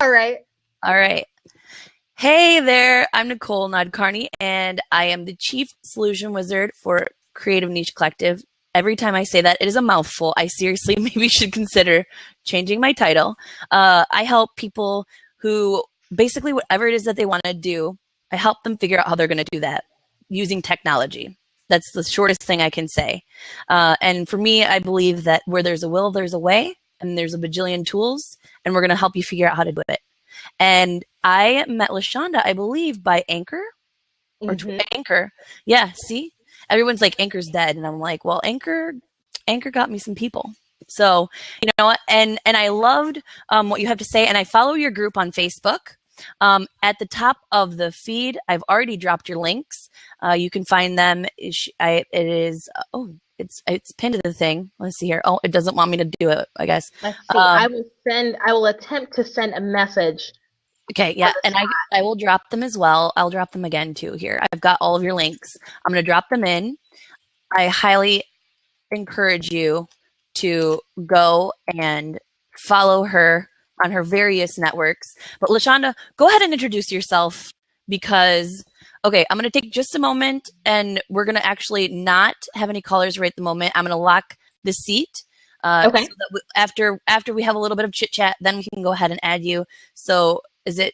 All right. All right. Hey there, I'm Nicole Nadkarni, and I am the Chief Solution Wizard for Creative Niche Collective. Every time I say that, it is a mouthful. I seriously maybe should consider changing my title. I help people who basically whatever it is that they want to do, I help them figure out how they're going to do that using technology. That's the shortest thing I can say. And for me, I believe that where there's a will, there's a way, and there's a bajillion tools, and we're going to help you figure out how to do it. And I met LaShonda, I believe, by Anchor or Anchor. Yeah, see? Everyone's like, Anchor's dead. And I'm like, well, Anchor got me some people. So, you know what? And I loved what you have to say. And I follow your group on Facebook. At the top of the feed, I've already dropped your links. You can find them. It's pinned to the thing. Let's see here. Oh, it doesn't want me to do it, I guess. Let's see. I will attempt to send a message. Okay, yeah, and I will drop them as well. I'll drop them again too here. I've got all of your links. I'm going to drop them in. I highly encourage you to go and follow her on her various networks. But LaShonda, go ahead and introduce yourself because, okay, I'm going to take just a moment and we're going to actually not have any callers right at the moment. I'm going to lock the seat. Okay. So that after we have a little bit of chit chat, then we can go ahead and add you. So is it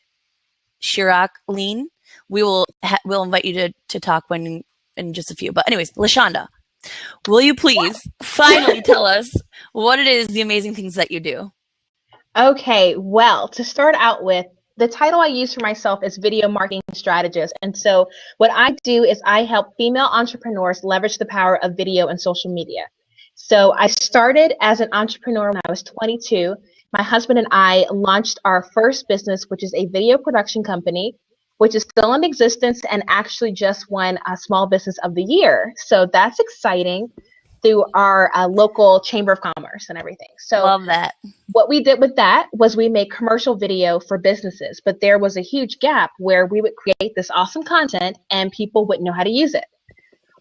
Chirac Lean? We'll invite you to talk in just a few. But anyways, LaShonda, will you please finally tell us what it is, the amazing things that you do? Okay, well, to start out with, the title I use for myself is video marketing strategist. And so what I do is I help female entrepreneurs leverage the power of video and social media. So I started as an entrepreneur when I was 22. My husband and I launched our first business, which is a video production company, which is still in existence and actually just won a Small Business of the Year. So that's exciting through our local Chamber of Commerce and everything. So love that. What we did with that was we made commercial video for businesses, but there was a huge gap where we would create this awesome content and people wouldn't know how to use it.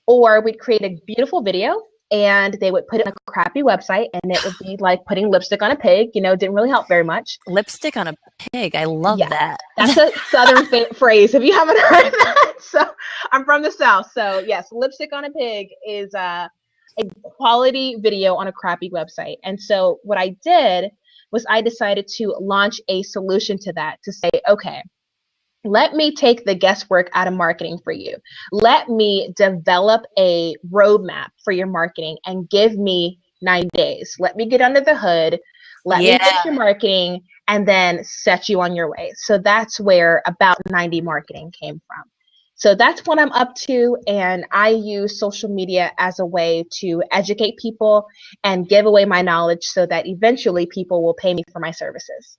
Or we'd create a beautiful video and they would put it on a crappy website and it would be like putting lipstick on a pig, didn't really help very much. Lipstick on a pig. I love that. That's a Southern phrase if you haven't heard that. So I'm from the South. So yes, lipstick on a pig is a quality video on a crappy website. And so what I did was I decided to launch a solution to that to say, okay, let me take the guesswork out of marketing for you. Let me develop a roadmap for your marketing and give me 9 days. Let me get under the hood. Let me fix your marketing and then set you on your way. So that's where About 90 Marketing came from. So that's what I'm up to. And I use social media as a way to educate people and give away my knowledge so that eventually people will pay me for my services.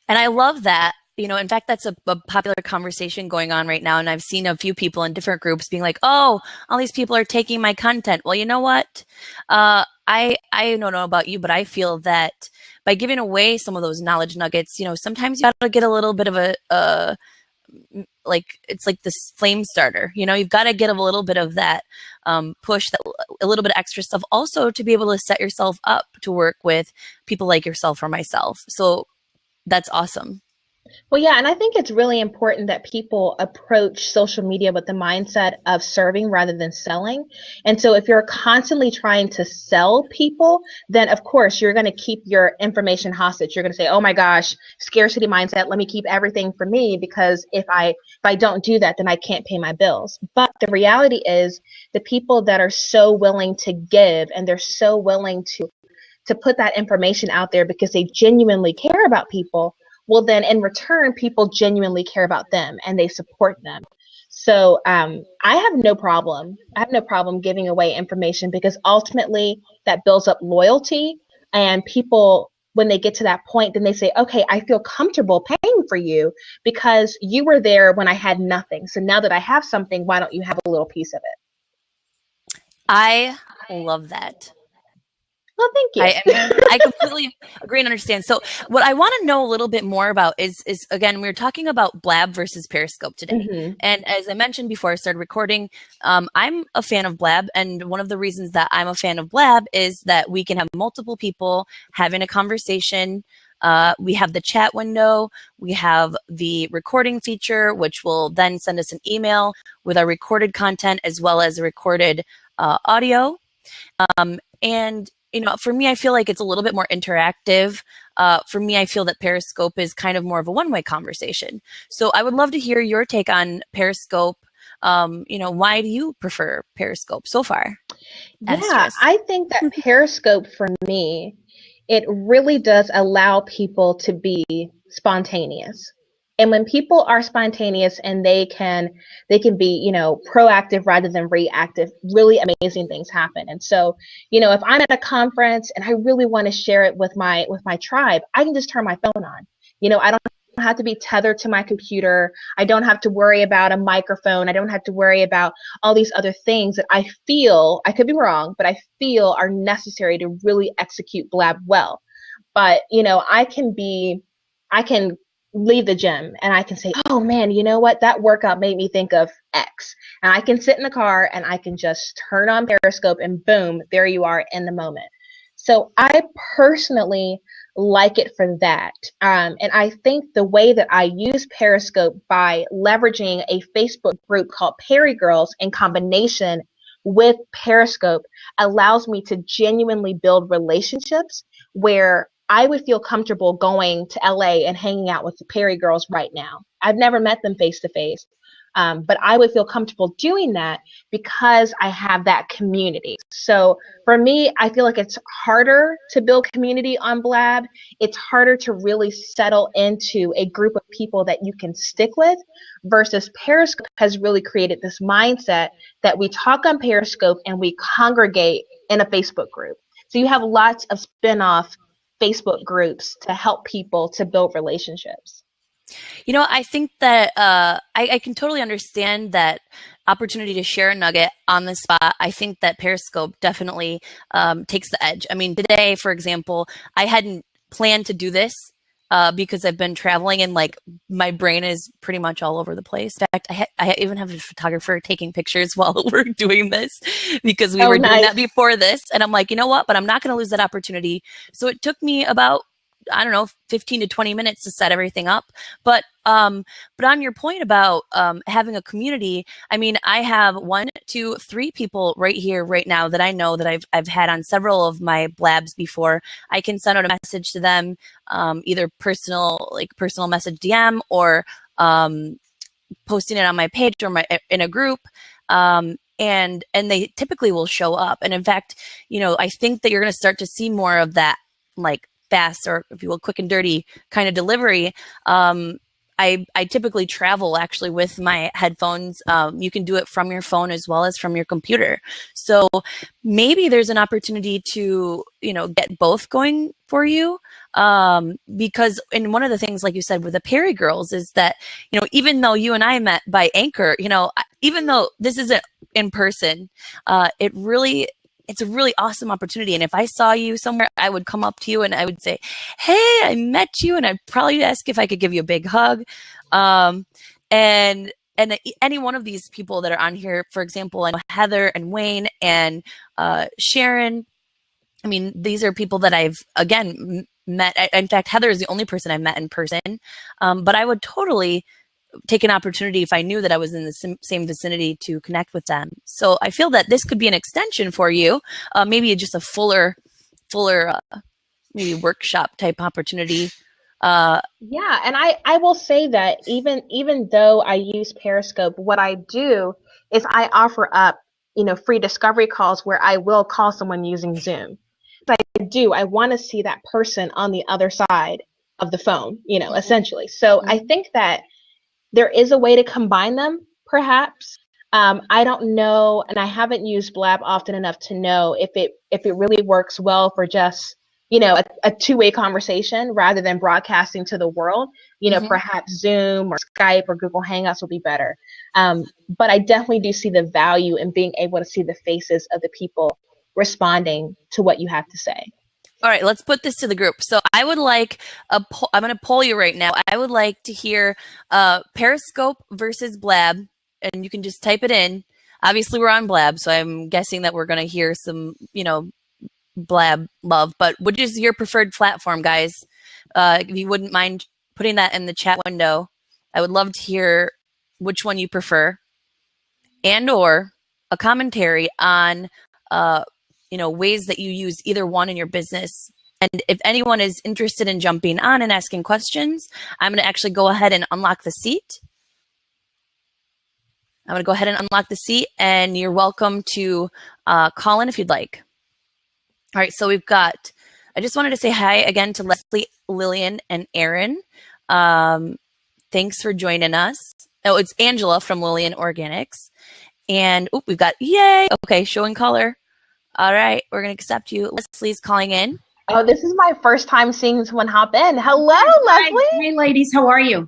And I love that. In fact, that's a popular conversation going on right now. And I've seen a few people in different groups being like, oh, all these people are taking my content. Well, you know what? I don't know about you, but I feel that by giving away some of those knowledge nuggets, sometimes you got to get a little bit of it's like this flame starter. You've got to get a little bit of that push, a little bit of extra stuff also to be able to set yourself up to work with people like yourself or myself. So that's awesome. Well, yeah, and I think it's really important that people approach social media with the mindset of serving rather than selling. And so if you're constantly trying to sell people, then of course you're going to keep your information hostage. You're going to say, oh my gosh, scarcity mindset, let me keep everything for me because if I don't do that, then I can't pay my bills. But the reality is the people that are so willing to give and they're so willing to put that information out there because they genuinely care about people, well, then in return, people genuinely care about them and they support them. So I have no problem. I have no problem giving away information because ultimately that builds up loyalty. And people, when they get to that point, then they say, okay, I feel comfortable paying for you because you were there when I had nothing. So now that I have something, why don't you have a little piece of it? I love that. Well, thank you. I completely agree and understand. So what I want to know a little bit more about is again, we were talking about Blab versus Periscope today. Mm-hmm. And as I mentioned before I started recording, I'm a fan of Blab. And one of the reasons that I'm a fan of Blab is that we can have multiple people having a conversation We have the chat window. We have the recording feature, which will then send us an email with our recorded content as well as recorded audio. And, for me, I feel like it's a little bit more interactive. For me, I feel that Periscope is kind of more of a one-way conversation. So I would love to hear your take on Periscope. Why do you prefer Periscope so far? Yeah, I think that Periscope for me, it really does allow people to be spontaneous. And when people are spontaneous and they can be, proactive rather than reactive, really amazing things happen. And so, if I'm at a conference and I really want to share it with my tribe, I can just turn my phone on. I don't have to be tethered to my computer. I don't have to worry about a microphone. I don't have to worry about all these other things that I feel, I could be wrong, but I feel are necessary to really execute Blab well. But, I can leave the gym and I can say, oh man, you know what? That workout made me think of X. And I can sit in the car and I can just turn on Periscope and boom, there you are in the moment. So I personally like it for that. And I think the way that I use Periscope by leveraging a Facebook group called Perry Girls in combination with Periscope allows me to genuinely build relationships where I would feel comfortable going to LA and hanging out with the Perry Girls right now. I've never met them face to face, but I would feel comfortable doing that because I have that community. So for me, I feel like it's harder to build community on Blab. It's harder to really settle into a group of people that you can stick with versus Periscope has really created this mindset that we talk on Periscope and we congregate in a Facebook group. So you have lots of spin-off Facebook groups to help people to build relationships. I think that I can totally understand that opportunity to share a nugget on the spot. I think that Periscope definitely takes the edge. I mean, today, for example, I hadn't planned to do this because I've been traveling and like my brain is pretty much all over the place. In fact, I even have a photographer taking pictures while we're doing this because we were doing that before this. And I'm like, you know what? But I'm not going to lose that opportunity. So it took me about, I don't know, 15 to 20 minutes to set everything up. But on your point about having a community, I mean, I have 1, 2, 3 people right here, right now that I know that I've had on several of my blabs before. I can send out a message to them, either personal message DM or posting it on my page or in a group. And they typically will show up. And in fact, I think that you're going to start to see more of that, like fast or, if you will, quick and dirty kind of delivery. I typically travel actually with my headphones. You can do it from your phone as well as from your computer. So maybe there's an opportunity to, get both going for you. Because, and one of the things, like you said, with the Perry Girls is that, even though you and I met by Anchor, even though this isn't in person, it's a really awesome opportunity. And if I saw you somewhere, I would come up to you and I would say, hey, I met you. And I'd probably ask if I could give you a big hug. And any one of these people that are on here, for example, I know Heather and Wayne and Sharon. I mean, these are people that I've, again, met. In fact, Heather is the only person I've met in person. But I would totally take an opportunity if I knew that I was in the same vicinity to connect with them. So I feel that this could be an extension for you, maybe just a fuller, maybe workshop type opportunity. Yeah, and I will say that even though I use Periscope, what I do is I offer up, free discovery calls where I will call someone using Zoom. I want to see that person on the other side of the phone, essentially. So I think that there is a way to combine them, perhaps. I don't know, and I haven't used Blab often enough to know if it really works well for just, a two-way conversation rather than broadcasting to the world. Perhaps Zoom or Skype or Google Hangouts will be better. But I definitely do see the value in being able to see the faces of the people responding to what you have to say. All right, let's put this to the group. So I would like I'm going to poll you right now. I would like to hear Periscope versus Blab, and you can just type it in. Obviously, we're on Blab, so I'm guessing that we're going to hear some, Blab love. But which is your preferred platform, guys? if you wouldn't mind putting that in the chat window, I would love to hear which one you prefer, and or a commentary on ways that you use either one in your business. And if anyone is interested in jumping on and asking questions, I'm going to actually go ahead and unlock the seat. I'm going to go ahead and unlock the seat, and you're welcome to call in if you'd like. All right, so we've got, I just wanted to say hi again to Leslie, Lillian, and Aaron. Thanks for joining us. Oh, it's Angela from Lillian Organics. And we've got, yay, okay, showing color. All right, we're going to accept you. Leslie's calling in. Oh, this is my first time seeing someone hop in. Hello, Hi. Leslie. Hey, ladies, how are you?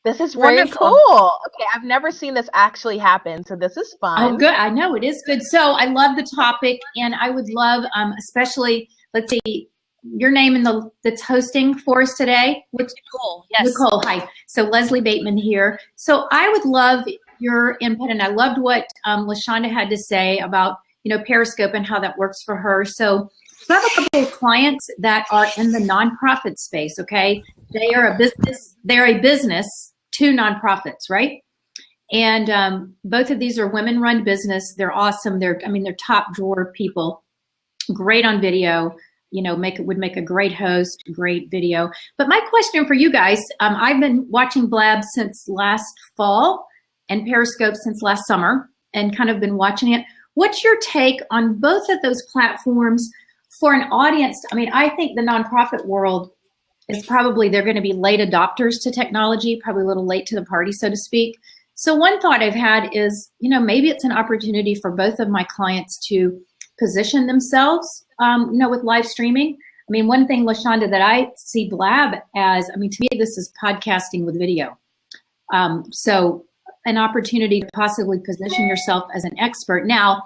This is very Wonderful. cool. Okay, I've never seen this actually happen, so this is fun. Oh, good. I know it is good. So I love the topic, and I would love, especially, let's see, your name that's hosting for us today. Nicole, yes. Nicole, hi. So Leslie Bateman here. So I would love your input, and I loved what LaShonda had to say about, Periscope and how that works for her. So I have a couple of clients that are in the nonprofit space, okay? They're a business to nonprofits, right? And both of these are women-run business. They're awesome. They're top drawer people, great on video, would make a great host, great video. But my question for you guys, I've been watching Blab since last fall and Periscope since last summer and kind of been watching it. What's your take on both of those platforms for an audience? I think the nonprofit world is probably, they're going to be late adopters to technology, probably a little late to the party, so to speak. So one thought I've had is, maybe it's an opportunity for both of my clients to position themselves, with live streaming. One thing, LaShonda, that I see Blab as, to me, this is podcasting with video. So an opportunity to possibly position yourself as an expert. Now,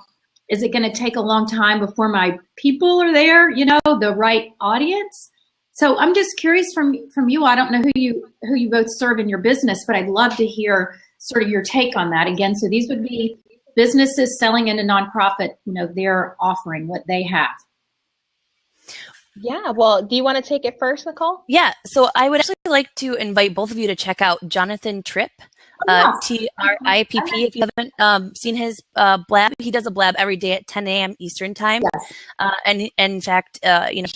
is it going to take a long time before my people are there, the right audience? So I'm just curious from you. I don't know who you both serve in your business, but I'd love to hear sort of your take on that. Again, so these would be businesses selling into nonprofit, their offering, what they have. Yeah, well, do you want to take it first, Nicole? Yeah, so I would actually like to invite both of you to check out Jonathan Tripp, Tripp. If you haven't seen his Blab, he does a Blab every day at 10 a.m. Eastern time. Yes. And in fact,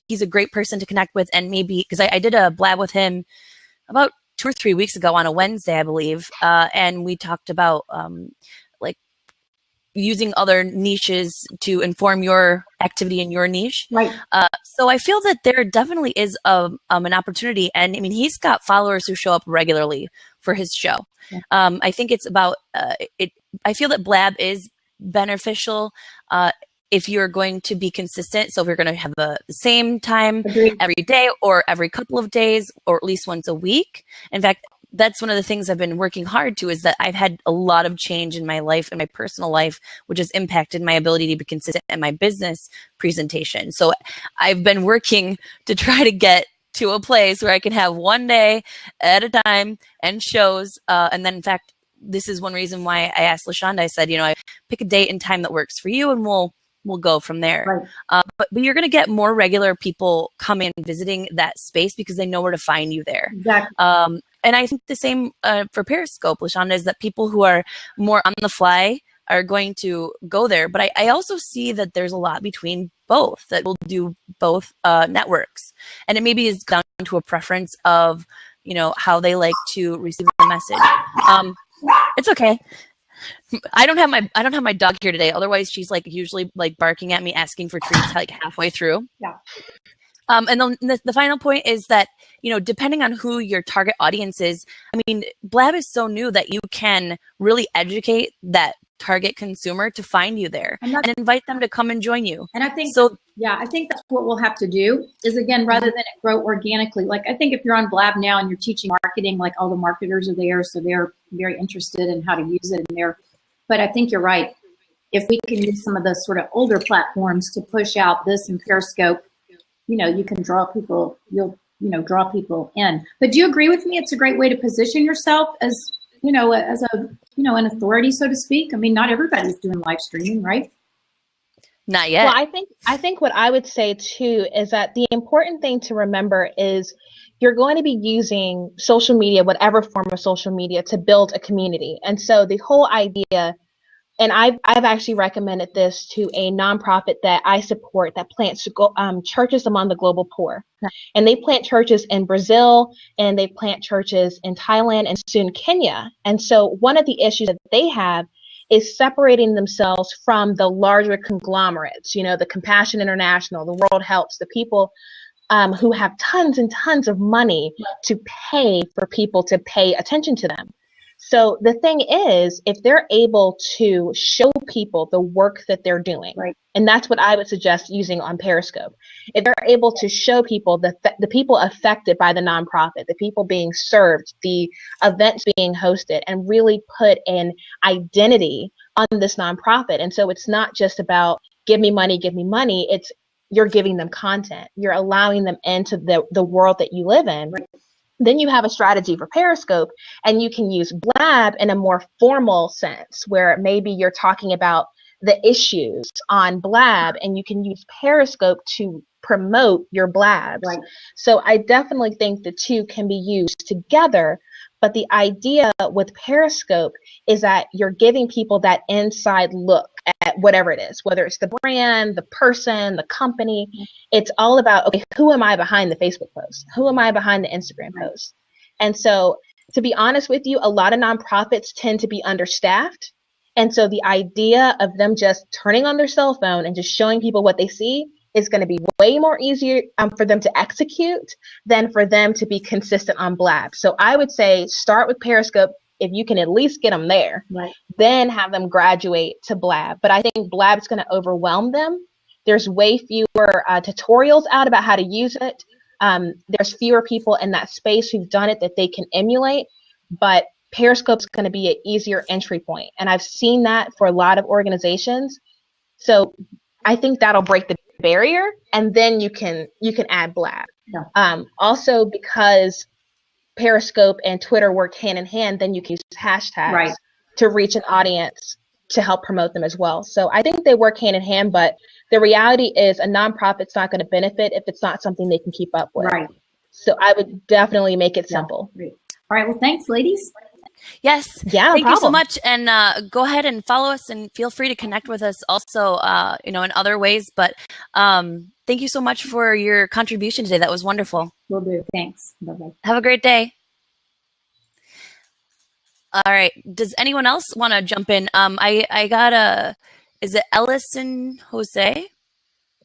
he's a great person to connect with, and maybe, because I did a Blab with him about 2 or 3 weeks ago on a Wednesday, I believe, and we talked about using other niches to inform your activity in your niche. Right. So I feel that there definitely is an opportunity. And he's got followers who show up regularly for his show. Yeah. I think it's about it. I feel that Blab is beneficial if you're going to be consistent. So if you're going to have the same time Agreed. every day or every couple of days or at least once a week. In fact, that's one of the things I've been working hard to, is that I've had a lot of change in my life and my personal life, which has impacted my ability to be consistent in my business presentation. So I've been working to try to get to a place where I can have one day at a time and shows. And then, in fact, this is one reason why I asked LaShonda. I said, I pick a date and time that works for you, and we'll go from there. Right. But you're going to get more regular people coming and visiting that space because they know where to find you there. Exactly. And I think the same for Periscope, LaShonda, is that people who are more on the fly are going to go there. But I also see that there's a lot between both, that will do both networks. And it maybe is down to a preference of, how they like to receive the message. It's okay. I don't have my dog here today. Otherwise, she's usually barking at me, asking for treats halfway through. Yeah. And then the final point is that, depending on who your target audience is, Blab is so new that you can really educate that target consumer to find you there and invite them to come and join you. And I think I think that's what we'll have to do is, again, rather than it grow organically. I think if you're on Blab now and you're teaching marketing, all the marketers are there, so they're very interested in how to use it in there. But I think you're right. If we can use some of the sort of older platforms to push out this and Periscope, you can draw people, draw people in. But do you agree with me? It's a great way to position yourself as, an authority, so to speak. Not everybody's doing live streaming, right? Not yet. Well, I think what I would say too is that the important thing to remember is you're going to be using social media, whatever form of social media, to build a community. And so the whole idea, and I've actually recommended this to a nonprofit that I support that plants churches among the global poor. And they plant churches in Brazil, and they plant churches in Thailand and soon Kenya. And so one of the issues that they have is separating themselves from the larger conglomerates, the Compassion International, the World Helps, the people who have tons and tons of money to pay for people to pay attention to them. So the thing is, if they're able to show people the work that they're doing, right, and that's what I would suggest using on Periscope, if they're able to show people the people affected by the nonprofit, the people being served, the events being hosted, and really put an identity on this nonprofit. And so it's not just about give me money, it's you're giving them content. You're allowing them into the world that you live in. Right. Then you have a strategy for Periscope, and you can use Blab in a more formal sense, where maybe you're talking about the issues on Blab, and you can use Periscope to promote your Blabs. Right. So I definitely think the two can be used together. But the idea with Periscope is that you're giving people that inside look at whatever it is, whether it's the brand, the person, the company. It's all about, okay, who am I behind the Facebook post? Who am I behind the Instagram post? And so, to be honest with you, a lot of nonprofits tend to be understaffed. And so the idea of them just turning on their cell phone and just showing people what they see is going to be way more easier for them to execute than for them to be consistent on Blab. So I would say start with Periscope if you can at least get them there, right, then have them graduate to Blab. But I think Blab is going to overwhelm them. There's way fewer tutorials out about how to use it. There's fewer people in that space who've done it that they can emulate, but Periscope's going to be an easier entry point. And I've seen that for a lot of organizations. So I think that'll break the barrier, and then you can add Blab. Yeah. Also, because Periscope and Twitter work hand in hand, then you can use hashtags to reach an audience to help promote them as well. So I think they work hand in hand, but the reality is a nonprofit's not going to benefit if it's not something they can keep up with. Right. So I would definitely make it simple. Yeah. All right. Well, thanks, ladies. Yes. Yeah. Thank you so much. And go ahead and follow us, and feel free to connect with us also, in other ways. But thank you so much for your contribution today. That was wonderful. Will do. Thanks. Bye-bye. Have a great day. All right. Does anyone else want to jump in? I got is it Ellison Jose?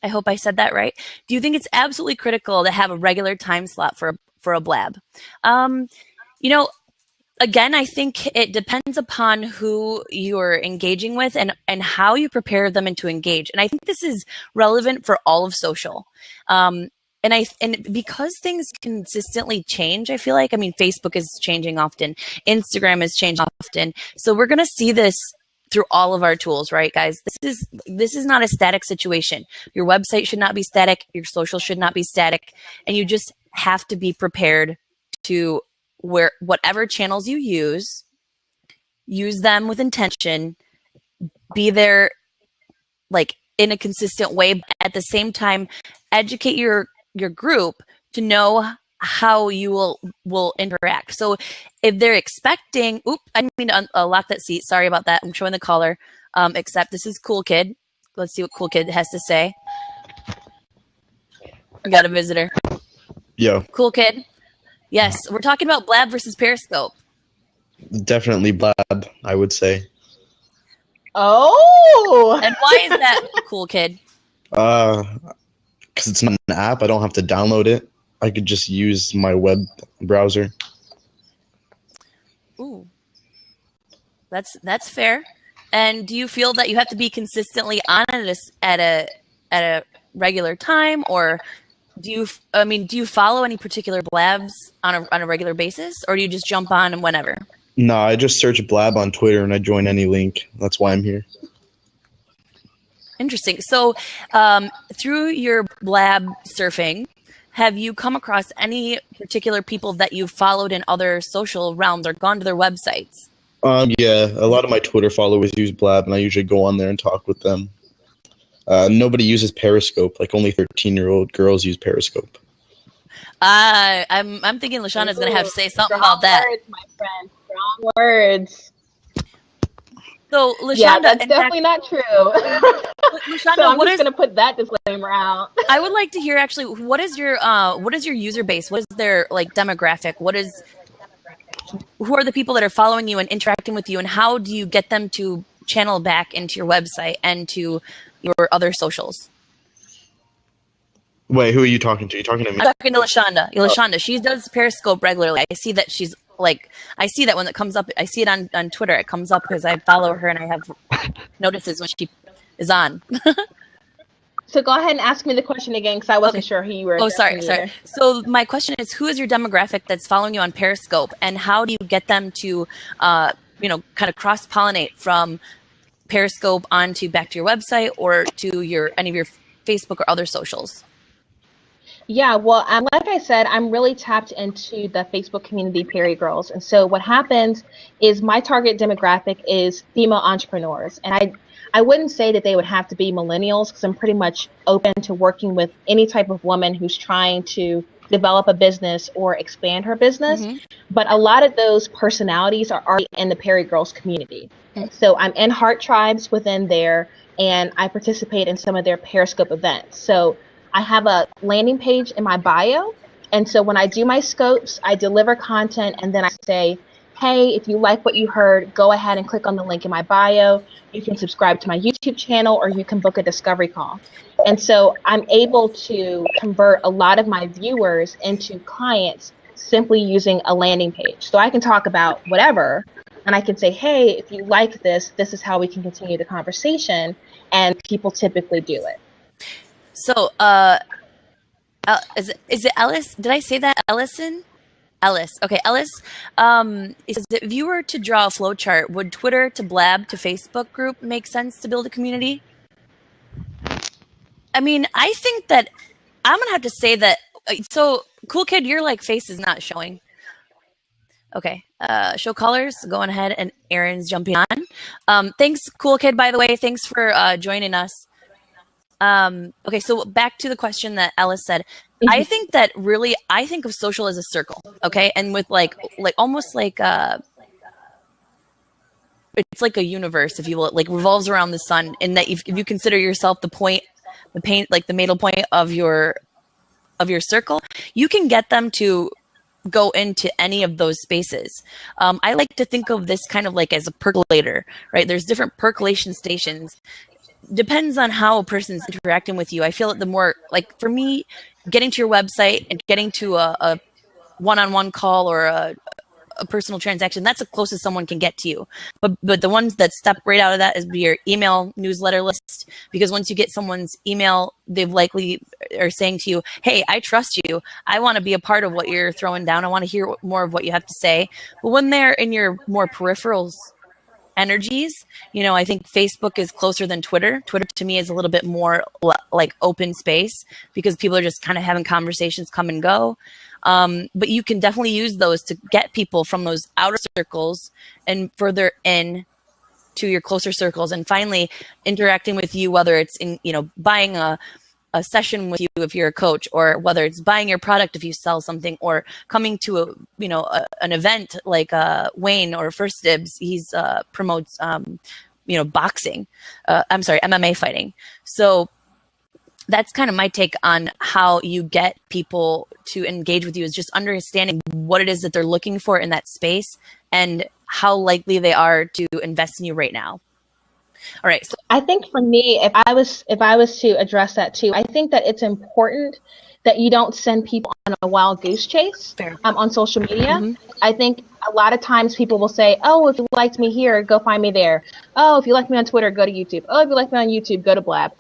I hope I said that right. Do you think it's absolutely critical to have a regular time slot for a Blab? Again, I think it depends upon who you're engaging with and how you prepare them to engage. And I think this is relevant for all of social. And because things consistently change, I feel like, Facebook is changing often. Instagram is changing often. So we're going to see this through all of our tools, right, guys? This is not a static situation. Your website should not be static. Your social should not be static. And you just have to be prepared to whatever channels you use them with intention, be there in a consistent way, but at the same time, educate your group to know how you will interact. So if they're expecting, I didn't mean to lock that seat. Sorry about that. I'm showing the caller. Except this is Cool Kid. Let's see what Cool Kid has to say. We got a visitor. Yo. Cool Kid. Yes, we're talking about Blab versus Periscope. Definitely Blab, I would say. Oh! And why is that, Cool Kid? Because it's not an app. I don't have to download it. I could just use my web browser. Ooh. That's fair. And do you feel that you have to be consistently on it at a regular time, or do you follow any particular Blabs on a regular basis, or do you just jump on and whenever? No, I just search Blab on Twitter and I join any link. That's why I'm here. Interesting. So through your Blab surfing, have you come across any particular people that you've followed in other social realms or gone to their websites? Yeah, a lot of my Twitter followers use Blab, and I usually go on there and talk with them. Nobody uses Periscope. Only 13-year-old girls use Periscope. I'm thinking LaShonda's going to have to say something about that. Words, my friend. Strong words. So, LaShonda, yeah, that's definitely not true. LaShonda, so I'm just going to put that disclaimer out. I would like to hear actually what is your user base? What is their like demographic? Who are the people that are following you and interacting with you, and how do you get them to channel back into your website and to your other socials? Wait, who are you talking to? Are you talking to me? I'm talking to LaShonda. LaShonda, she does Periscope regularly. I see that she's like, I see that when it comes up, I see it on Twitter. It comes up because I follow her and I have notices when she is on. So go ahead and ask me the question again, because I wasn't sure who you were. Oh, sorry. So my question is, who is your demographic that's following you on Periscope, and how do you get them to, kind of cross-pollinate from Periscope onto back to your website or to any of your Facebook or other socials? Yeah, well, like I said, I'm really tapped into the Facebook community, Period Girls. And so what happens is my target demographic is female entrepreneurs. And I wouldn't say that they would have to be millennials, because I'm pretty much open to working with any type of woman who's trying to develop a business or expand her business. Mm-hmm. But a lot of those personalities are already in the Period Girls community. Mm-hmm. So I'm in Heart Tribes within there, and I participate in some of their Periscope events. So I have a landing page in my bio. And so when I do my scopes, I deliver content, and then I say, hey, if you like what you heard, go ahead and click on the link in my bio. You can subscribe to my YouTube channel, or you can book a discovery call. And so I'm able to convert a lot of my viewers into clients simply using a landing page. So I can talk about whatever, and I can say, hey, if you like this, this is how we can continue the conversation. And people typically do it. So, is it Ellis? Did I say that? Ellison? Ellis. Okay, Ellis. If you were to draw a flow chart, would Twitter to Blab to Facebook group make sense to build a community? I mean, I think that I'm gonna have to say that. So, Cool Kid, your like face is not showing. Okay. Show colors. Going ahead, and Aaron's jumping on. Thanks, Cool Kid. By the way, thanks for joining us. Okay, so back to the question that Ellis said. I think that really, I think of social as a circle, okay? And with like almost like it's like a universe, if you will. It like revolves around the sun, in that if you consider yourself the middle point of your circle, you can get them to go into any of those spaces. I like to think of this kind of like as a percolator, right? There's different percolation stations. Depends on how a person's interacting with you. I feel that the more, like for me, getting to your website and getting to a one-on-one call or a personal transaction, that's the closest someone can get to you. But the ones that step right out of that is your email newsletter list, because once you get someone's email, they've likely are saying to you, hey, I trust you. I want to be a part of what you're throwing down. I want to hear more of what you have to say. But when they're in your more peripherals energies, I think Facebook is closer than Twitter. Twitter to me is a little bit more like open space, because people are just kind of having conversations come and go. But you can definitely use those to get people from those outer circles and further in to your closer circles, and finally interacting with you, whether it's in, buying a session with you if you're a coach, or whether it's buying your product if you sell something, or coming to an event like Wayne or First Dibs. He's promotes boxing. MMA fighting. So that's kind of my take on how you get people to engage with you, is just understanding what it is that they're looking for in that space and how likely they are to invest in you right now. All right. So I think for me, if I was to address that too, I think that it's important that you don't send people on a wild goose chase on social media. Mm-hmm. I think a lot of times people will say, oh, if you liked me here, go find me there. Oh, if you like me on Twitter, go to YouTube. Oh, if you like me on YouTube, go to Blab.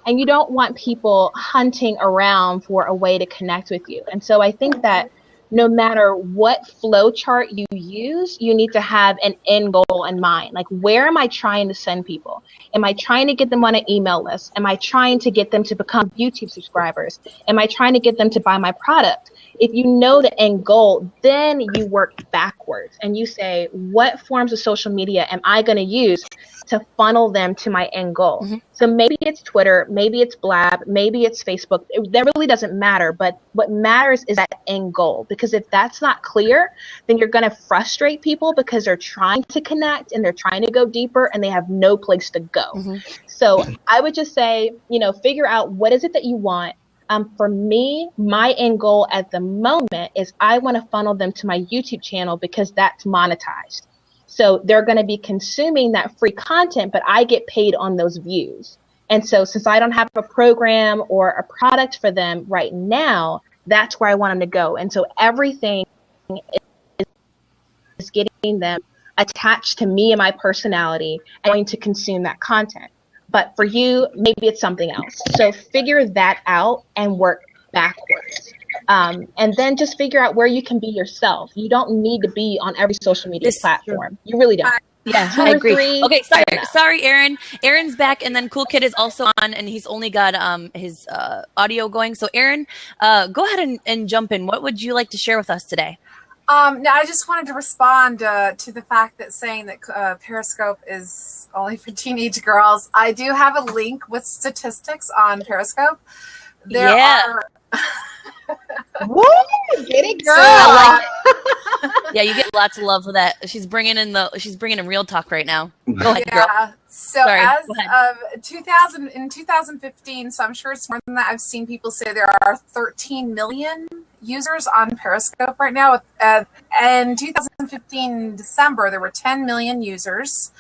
And you don't want people hunting around for a way to connect with you. And so I think that no matter what flow chart you use, you need to have an end goal in mind. Like, where am I trying to send people? Am I trying to get them on an email list? Am I trying to get them to become YouTube subscribers? Am I trying to get them to buy my product? If you know the end goal, then you work backwards and you say, what forms of social media am I going to use to funnel them to my end goal. Mm-hmm. So maybe it's Twitter, maybe it's Blab, maybe it's Facebook. That really doesn't matter. But what matters is that end goal, because if that's not clear, then you're going to frustrate people because they're trying to connect and they're trying to go deeper and they have no place to go. Mm-hmm. So I would just say, figure out what is it that you want. For me, my end goal at the moment is I want to funnel them to my YouTube channel because that's monetized. So they're going to be consuming that free content, but I get paid on those views. And so since I don't have a program or a product for them right now, that's where I want them to go. And so everything is getting them attached to me and my personality and going to consume that content. But for you, maybe it's something else. So figure that out and work backwards. And then just figure out where you can be yourself. You don't need to be on every social media platform. You really don't. Yeah, I agree. Okay, sorry, Aaron. Aaron's back, and then Cool Kid is also on, and he's only got his audio going. So Aaron, go ahead and jump in. What would you like to share with us today? No, I just wanted to respond to the fact that saying that Periscope is only for teenage girls. I do have a link with statistics on Periscope. There are... Woo! Get it, girl! Yeah, you get lots of love for that. She's bringing in real talk right now. Go ahead, girl. So sorry, as of 2015, so I'm sure it's more than that. I've seen people say there are 13 million users on Periscope right now. In 2015 December, there were 10 million users.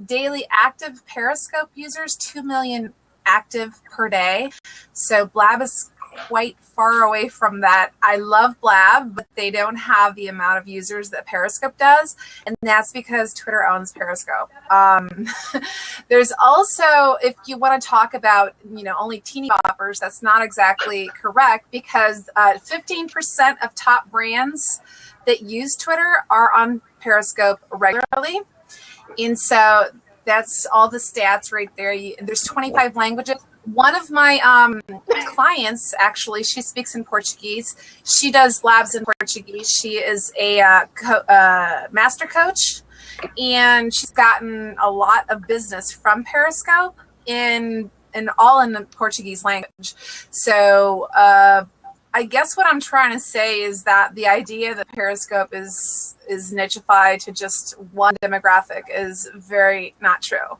Daily active Periscope users, 2 million active per day. So Blab is quite far away from that. I love Blab, but they don't have the amount of users that Periscope does, and that's because Twitter owns Periscope. There's also, if you want to talk about, only teeny boppers, that's not exactly correct, because 15% of top brands that use Twitter are on Periscope regularly, and so that's all the stats right there. There's 25 languages. One of my clients, actually, she speaks in Portuguese. She does labs in Portuguese. She is a master coach, and she's gotten a lot of business from Periscope in the Portuguese language. So I guess what I'm trying to say is that the idea that Periscope is nichified to just one demographic is very not true.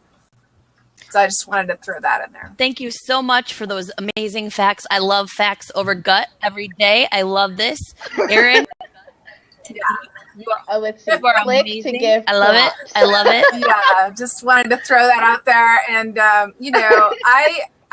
So I just wanted to throw that in there. Thank you so much for those amazing facts. I love facts over gut every day. I love this. Aaron, you are amazing. To give I love it. I love it. Yeah, just wanted to throw that out there. And,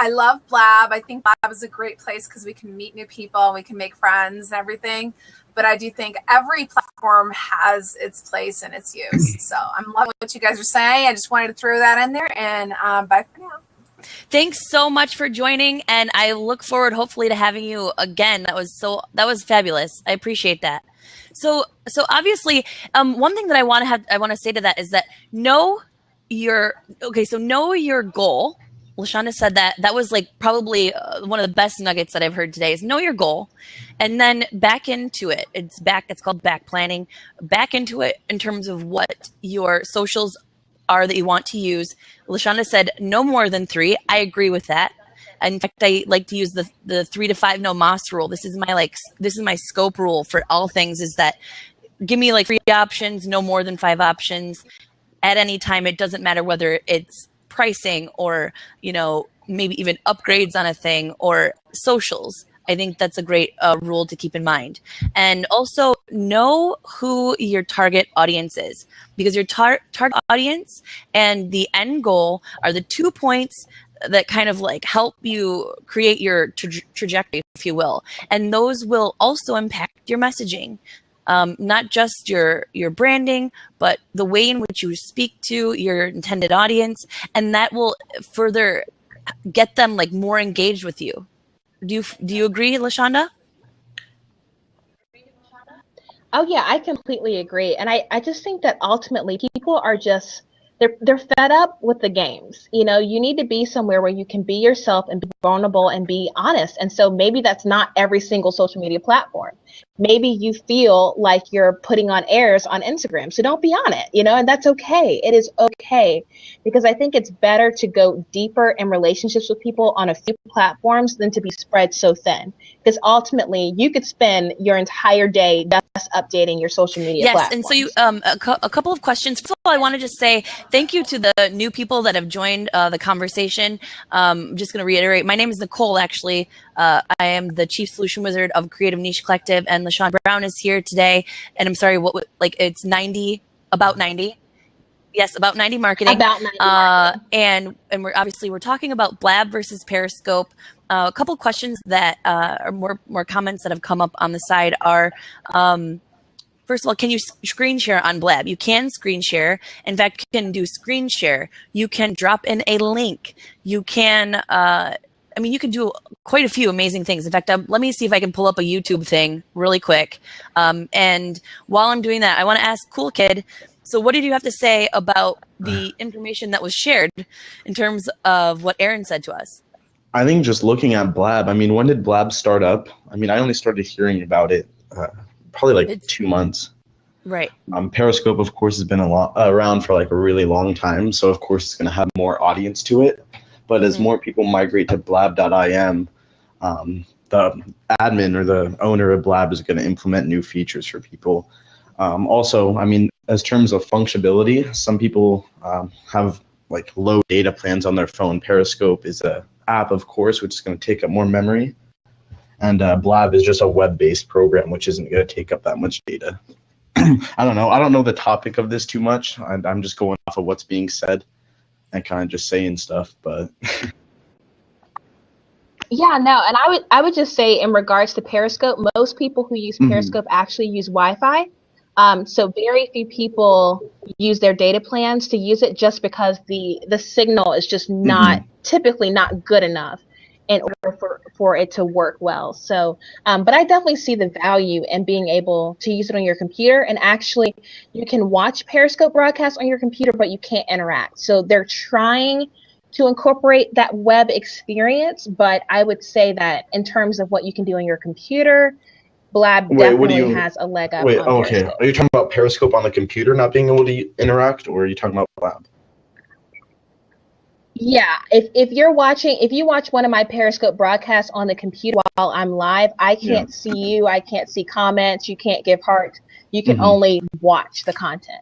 I love Blab. I think Blab is a great place because we can meet new people, we can make friends and everything. But I do think every platform has its place and its use. So I'm loving what you guys are saying. I just wanted to throw that in there, and bye for now. Thanks so much for joining, and I look forward, hopefully, to having you again. That was fabulous. I appreciate that. So obviously, one thing that I want to say to that is that know your goal. LaShonda said that was like probably one of the best nuggets that I've heard today is know your goal, and then back into it. It's called back planning. Back into it in terms of what your socials are that you want to use. LaShonda said no more than 3. I agree with that. In fact, I like to use the 3 to 5 no mas rule. This is my scope rule for all things, is that give me like 3 options, no more than 5 options at any time. It doesn't matter whether it's pricing or, maybe even upgrades on a thing or socials. I think that's a great rule to keep in mind. And also know who your target audience is, because your target audience and the end goal are the 2 points that kind of like help you create your trajectory, if you will. And those will also impact your messaging. Not just your branding, but the way in which you speak to your intended audience, and that will further get them like more engaged with you. Do you agree, LaShonda? Oh yeah, I completely agree. And I just think that ultimately people are just they're fed up with the games. You know, you need to be somewhere where you can be yourself and be vulnerable and be honest. And so maybe that's not every single social media platform. Maybe you feel like you're putting on airs on Instagram, so don't be on it, you know, and that's okay. It is okay, because I think it's better to go deeper in relationships with people on a few platforms than to be spread so thin, because ultimately you could spend your entire day just updating your social media platforms. And so you a couple of questions. First of all, I want to just say thank you to the new people that have joined the conversation. I'm just going to reiterate, my name is Nicole, actually. I am the Chief Solution Wizard of Creative Niche Collective, and LaShonda Brown is here today. And I'm sorry, it's about 90. Yes, about 90 marketing. About 90 marketing. And we're talking about Blab versus Periscope. A couple of questions that are more comments that have come up on the side are, first of all, can you screen share on Blab? You can screen share. In fact, you can do screen share. You can drop in a link. You can, you can do quite a few amazing things. In fact, let me see if I can pull up a YouTube thing really quick. And while I'm doing that, I want to ask Cool Kid, so what did you have to say about the information that was shared in terms of what Aaron said to us? I think just looking at Blab, I mean, when did Blab start up? I mean, I only started hearing about it probably like 2 months. Right. Periscope, of course, has been around for like a really long time. So, of course, it's going to have more audience to it. But as more people migrate to blab.im, the admin or the owner of Blab is going to implement new features for people. Also, I mean, as terms of functionality, some people have like low data plans on their phone. Periscope is a app, of course, which is going to take up more memory. And Blab is just a web-based program, which isn't going to take up that much data. I don't know. I don't know the topic of this too much. I'm just going off of what's being said and kind of just saying stuff, but yeah, no, and I would just say in regards to Periscope, most people who use Periscope actually use Wi-Fi. So very few people use their data plans to use it, just because the signal is just not typically not good enough in order for it to work well. So, but I definitely see the value in being able to use it on your computer. And actually, you can watch Periscope broadcasts on your computer, but you can't interact. So they're trying to incorporate that web experience. But I would say that in terms of what you can do on your computer, Blab definitely has a leg up. Wait, okay. Periscope. Are you talking about Periscope on the computer not being able to interact, or are you talking about Blab? Yeah, if you watch one of my Periscope broadcasts on the computer while I'm live, I can't see you, I can't see comments, you can't give hearts, you can only watch the content.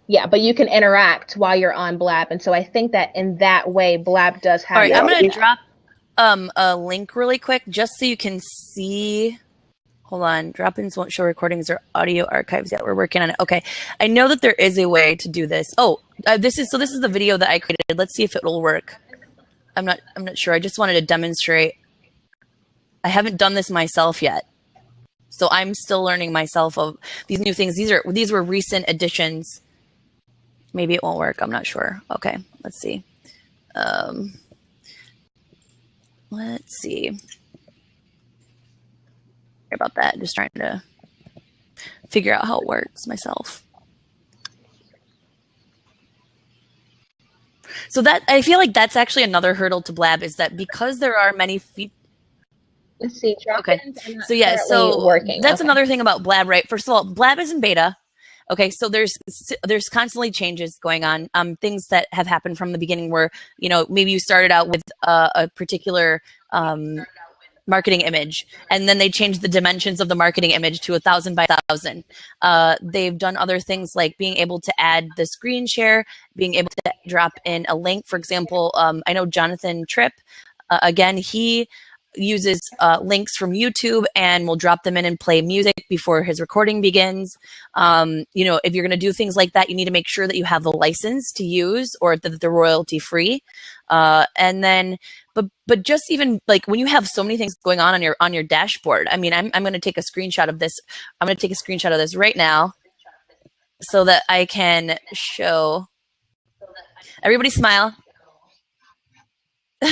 Yeah, but you can interact while you're on Blab, and so I think that in that way, Blab does have. All right, I'm gonna drop a link really quick just so you can see. Hold on, drop-ins won't show recordings or audio archives yet. We're working on it. Okay, I know that there is a way to do this. Oh, this is the video that I created. Let's see if it will work. I'm not sure. I just wanted to demonstrate. I haven't done this myself yet, so I'm still learning myself of these new things. These were recent additions. Maybe it won't work. I'm not sure. Okay, let's see. Let's see. Sorry about that. Just trying to figure out how it works myself. So that I feel like that's actually another hurdle to Blab, is that because there are many Let's see. Okay. So yeah, so working. That's another thing about Blab, right? First of all, Blab is in beta. Okay, so there's constantly changes going on, things that have happened from the beginning where, maybe you started out with a particular marketing image, and then they changed the dimensions of the marketing image to 1,000 by 1,000. They've done other things like being able to add the screen share, being able to drop in a link. For example, I know Jonathan Tripp, again, he uses links from YouTube and will drop them in and play music before his recording begins. If you're going to do things like that, you need to make sure that you have the license to use, or that they're royalty free. And then, but just even like when you have so many things going on your dashboard, I mean, I'm going to take a screenshot of this. I'm going to take a screenshot of this right now so that I can show. Everybody smile. All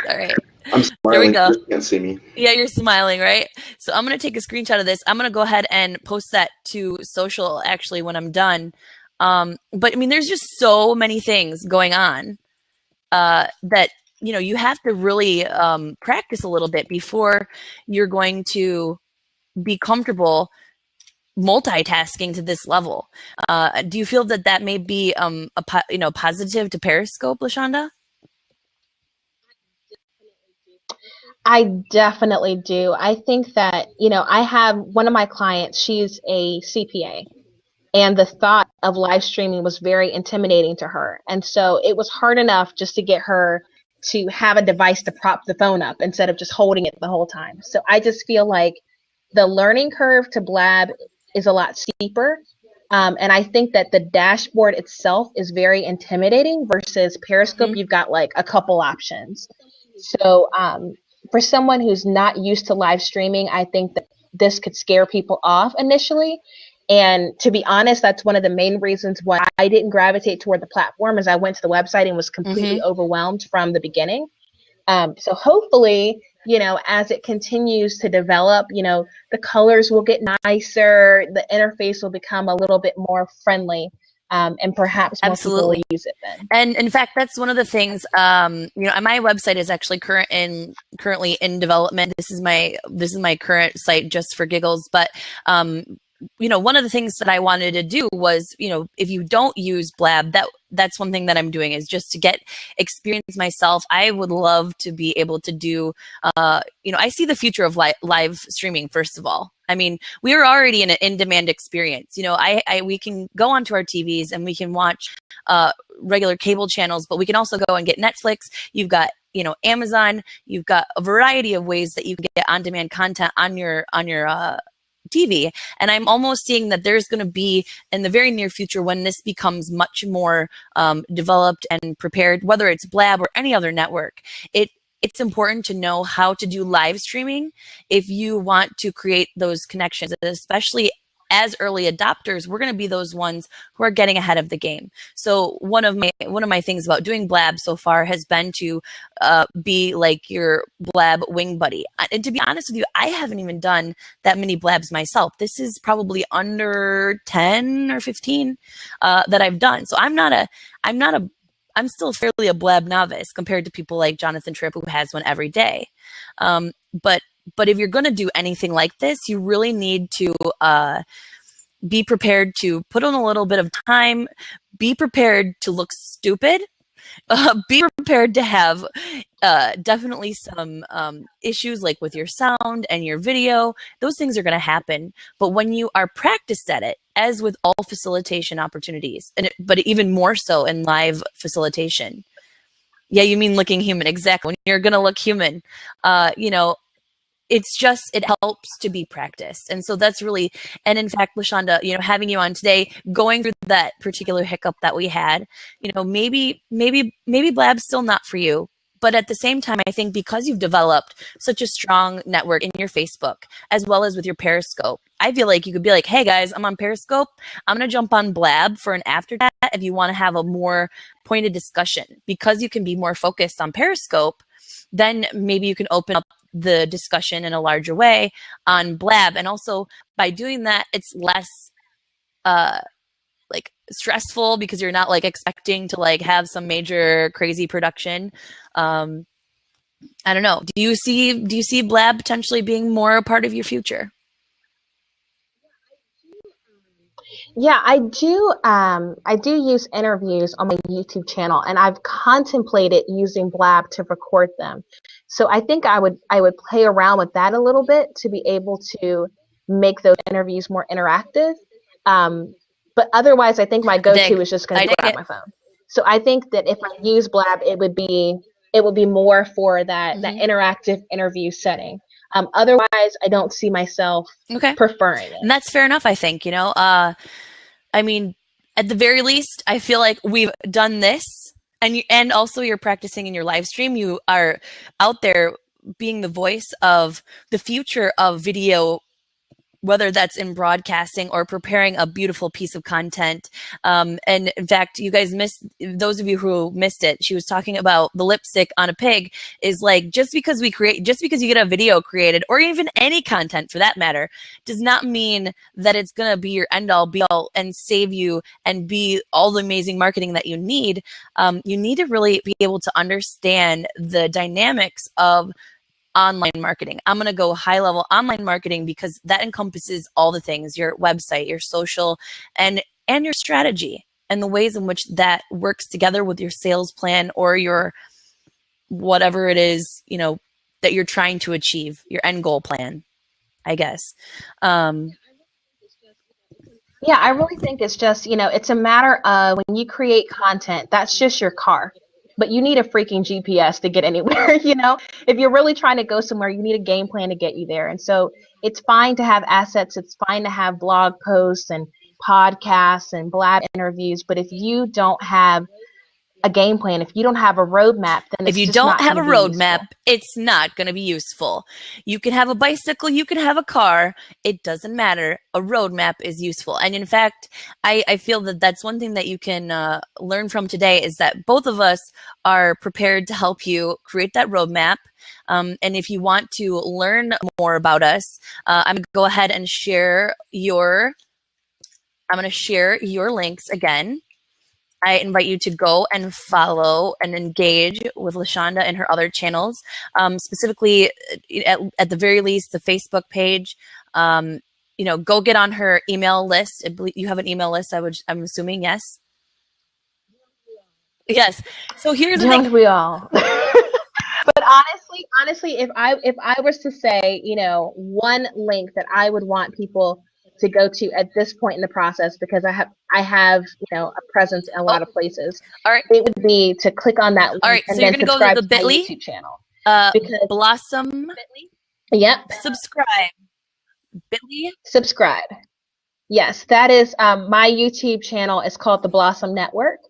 right. I'm smiling. There we go. You can't see me. Yeah, you're smiling, right? So I'm going to take a screenshot of this. I'm going to go ahead and post that to social actually when I'm done. But I mean, there's just so many things going on that, you know, you have to really practice a little bit before you're going to be comfortable multitasking to this level. Do you feel that that may be positive to Periscope, LaShonda? I definitely do. I think that, you know, I have one of my clients, she's a CPA, and the thought of live streaming was very intimidating to her. And so it was hard enough just to get her to have a device to prop the phone up instead of just holding it the whole time. So I just feel like the learning curve to Blab is a lot steeper. And I think that the dashboard itself is very intimidating versus Periscope, you've got like a couple options. So for someone who's not used to live streaming, I think that this could scare people off initially. And to be honest, that's one of the main reasons why I didn't gravitate toward the platform, is I went to the website and was completely overwhelmed from the beginning. So hopefully, you know, as it continues to develop, you know, the colors will get nicer, the interface will become a little bit more friendly, and perhaps more people will use it then. And in fact, that's one of the things, you know, my website is actually currently in development. This is my current site just for giggles, but you know, one of the things that I wanted to do was, you know, if you don't use Blab, that's one thing that I'm doing, is just to get experience myself. I would love to be able to do, you know, I see the future of live streaming, first of all. I mean, we are already in an in-demand experience. You know, we can go onto our TVs and we can watch regular cable channels, but we can also go and get Netflix. You've got, you know, Amazon. You've got a variety of ways that you can get on-demand content on your TV. And I'm almost seeing that there's going to be, in the very near future, when this becomes much more developed and prepared, whether it's Blab or any other network, it's important to know how to do live streaming if you want to create those connections, especially as early adopters. We're going to be those ones who are getting ahead of the game. So one of my things about doing Blab so far has been to be like your Blab wing buddy. And to be honest with you, I haven't even done that many Blabs myself. This is probably under 10 or 15 that I've done. So I'm still fairly a Blab novice compared to people like Jonathan Tripp, who has one every day. But if you're going to do anything like this, you really need to be prepared to put on a little bit of time, be prepared to look stupid, be prepared to have definitely some issues like with your sound and your video. Those things are going to happen. But when you are practiced at it, as with all facilitation opportunities, but even more so in live facilitation. Yeah, you mean looking human. Exactly. When you're going to look human, you know, it helps to be practiced. And so that's really, and in fact, LaShonda, you know, having you on today, going through that particular hiccup that we had, you know, maybe Blab's still not for you. But at the same time, I think because you've developed such a strong network in your Facebook, as well as with your Periscope, I feel like you could be like, hey guys, I'm on Periscope. I'm going to jump on Blab for an after that if you want to have a more pointed discussion. Because you can be more focused on Periscope, then maybe you can open up the discussion in a larger way on Blab. And also by doing that, it's less like stressful, because you're not like expecting to like have some major crazy production. I don't know. Do you see Blab potentially being more a part of your future? Yeah, I do. I do use interviews on my YouTube channel, and I've contemplated using Blab to record them. So I think I would play around with that a little bit to be able to make those interviews more interactive. But otherwise, I think my go-to is just going to grab my phone. So I think that if I use Blab, it would be more for that interactive interview setting. Otherwise, I don't see myself preferring it. And that's fair enough, I think. You know, I mean, at the very least, I feel like we've done this, and also you're practicing in your live stream. You are out there being the voice of the future of video whether that's in broadcasting or preparing a beautiful piece of content. And in fact, you guys missed, those of you who missed it, she was talking about the lipstick on a pig is like, just because you get a video created, or even any content for that matter, does not mean that it's going to be your end all be all and save you and be all the amazing marketing that you need. You need to really be able to understand the dynamics of online marketing. I'm going to go high level online marketing because that encompasses all the things, your website, your social, and your strategy, and the ways in which that works together with your sales plan or your whatever it is, you know, that you're trying to achieve, your end goal plan, I guess. Yeah, I really think it's just, it's a matter of when you create content, that's just your car. But you need a freaking GPS to get anywhere, If you're really trying to go somewhere, you need a game plan to get you there. And so it's fine to have assets. It's fine to have blog posts and podcasts and Blab interviews. But if you don't have a game plan, if you don't have a roadmap, then if you don't have a roadmap, it's not going to be useful. You can have a bicycle, you can have a car. It doesn't matter. A roadmap is useful. And in fact, I feel that that's one thing that you can learn from today is that both of us are prepared to help you create that roadmap. And if you want to learn more about us, I'm going to go ahead and share your links again. I invite you to go and follow and engage with LaShonda and her other channels, specifically at the very least, the Facebook page. Go get on her email list. I believe you have an email list. I'm assuming, yes. Yes. So here's the thing. Don't we all? But honestly, if I was to say, one link that I would want people to go to at this point in the process, because I have a presence in a lot of places. All right. It would be to click on that link. All right, and so you're then going to go to the my Bitly YouTube channel. Blossom. Yep. Subscribe. Bitly. Subscribe. Yes, that is my YouTube channel is called the Blossom Network,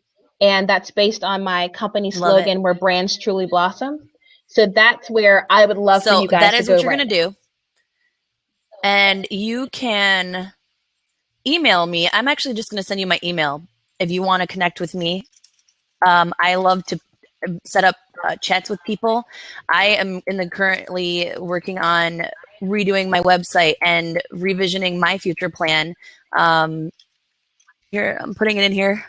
and that's based on my company slogan, where brands truly blossom. So that's where I would love for you guys to go. So that is what you're going to do. And you can email me. I'm actually just going to send you my email if you want to connect with me. I love to set up chats with people. I am currently working on redoing my website and revisioning my future plan. Here, I'm putting it in here.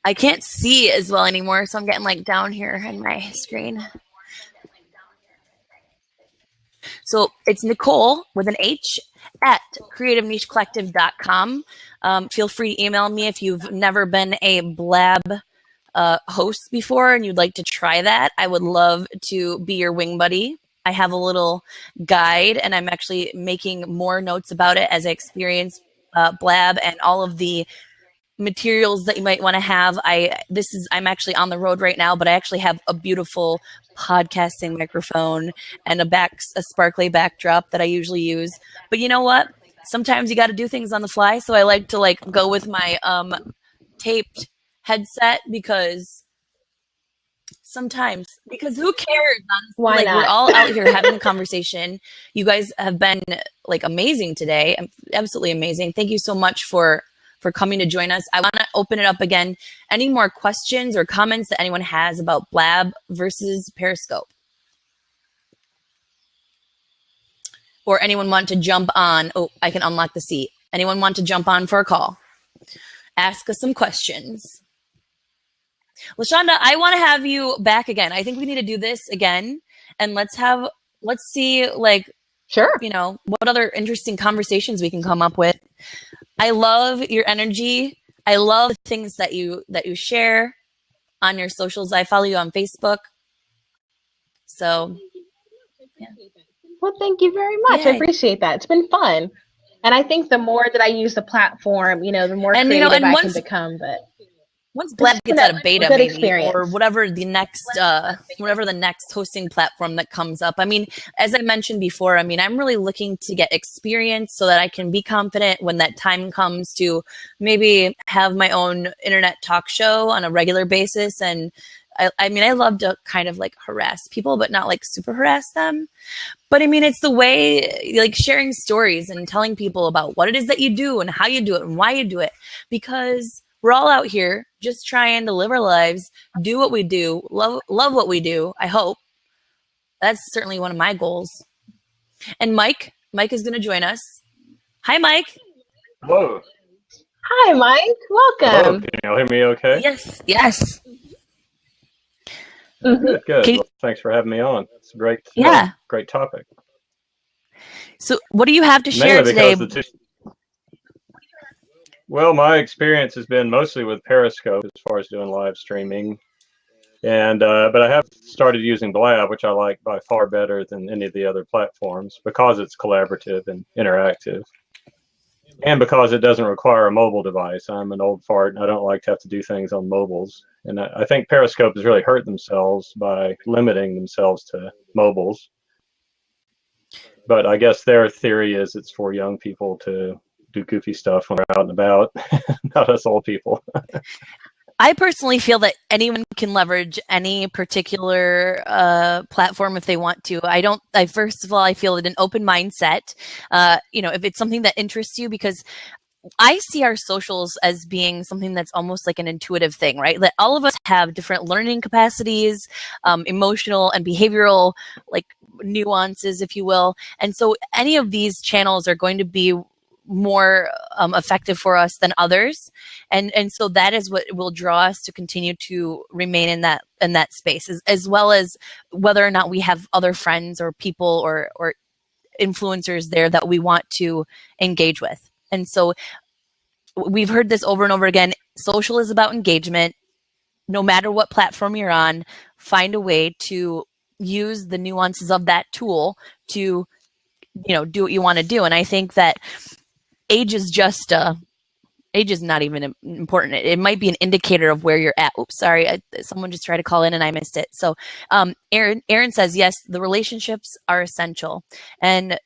I can't see as well anymore, so I'm getting like down here in my screen. So it's Nicole with an H at creativenichecollective.com. Feel free to email me if you've never been a Blab host before and you'd like to try that. I would love to be your wing buddy. I have a little guide, and I'm actually making more notes about it as I experience Blab and all of the materials that you might want to have. I'm actually on the road right now, but I actually have a beautiful podcasting microphone and a sparkly backdrop that I usually use. But you know what? Sometimes you got to do things on the fly. So I like to go with my taped headset because who cares? Honestly? Why not? We're all out here having a conversation. You guys have been amazing today. Absolutely amazing. Thank you so much for coming to join us. I want to open it up again. Any more questions or comments that anyone has about Blab versus Periscope? Or anyone want to jump on? Oh, I can unlock the seat. Anyone want to jump on for a call? Ask us some questions. LaShonda, I want to have you back again. I think we need to do this again. And let's see sure, what other interesting conversations we can come up with. I love your energy. I love the things that you share on your socials. I follow you on Facebook. So, yeah. Well, thank you very much. Yay. I appreciate that. It's been fun. And I think the more that I use the platform, the more creative I can become. But once Blab gets out of beta, good maybe, experience. or whatever the next hosting platform that comes up. I mean, as I mentioned before, I'm really looking to get experience so that I can be confident when that time comes to maybe have my own internet talk show on a regular basis and I mean, I love to kind of like harass people, but not like super harass them. But I mean, it's the way, like sharing stories and telling people about what it is that you do and how you do it and why you do it. Because we're all out here just trying to live our lives, do what we do, love what we do, I hope. That's certainly one of my goals. And Mike is going to join us. Hi, Mike. Hello. Hi, Mike. Hello. Welcome. Can you all hear me okay? Yes. Good. Well, thanks for having me on. It's a great topic. So what do you have to share today? Well, my experience has been mostly with Periscope as far as doing live streaming. And but I have started using Blab, which I like by far better than any of the other platforms because it's collaborative and interactive. And because it doesn't require a mobile device. I'm an old fart and I don't like to have to do things on mobiles. And I think Periscope has really hurt themselves by limiting themselves to mobiles. But I guess their theory is it's for young people to do goofy stuff when they're out and about, not us old people. I personally feel that anyone can leverage any particular platform if they want to. First of all, I feel it an open mindset. If it's something that interests you, because I see our socials as being something that's almost like an intuitive thing, right? That all of us have different learning capacities, emotional and behavioral, like nuances, if you will. And so any of these channels are going to be more effective for us than others, and so that is what will draw us to continue to remain in that space, as well as whether or not we have other friends or people or influencers there that we want to engage with. And so we've heard this over and over again. Social is about engagement. No matter what platform you're on, find a way to use the nuances of that tool to do what you want to do. And I think that age is not even important. It might be an indicator of where you're at. Oops, sorry. Someone just tried to call in and I missed it. So Aaron says, yes, the relationships are essential. And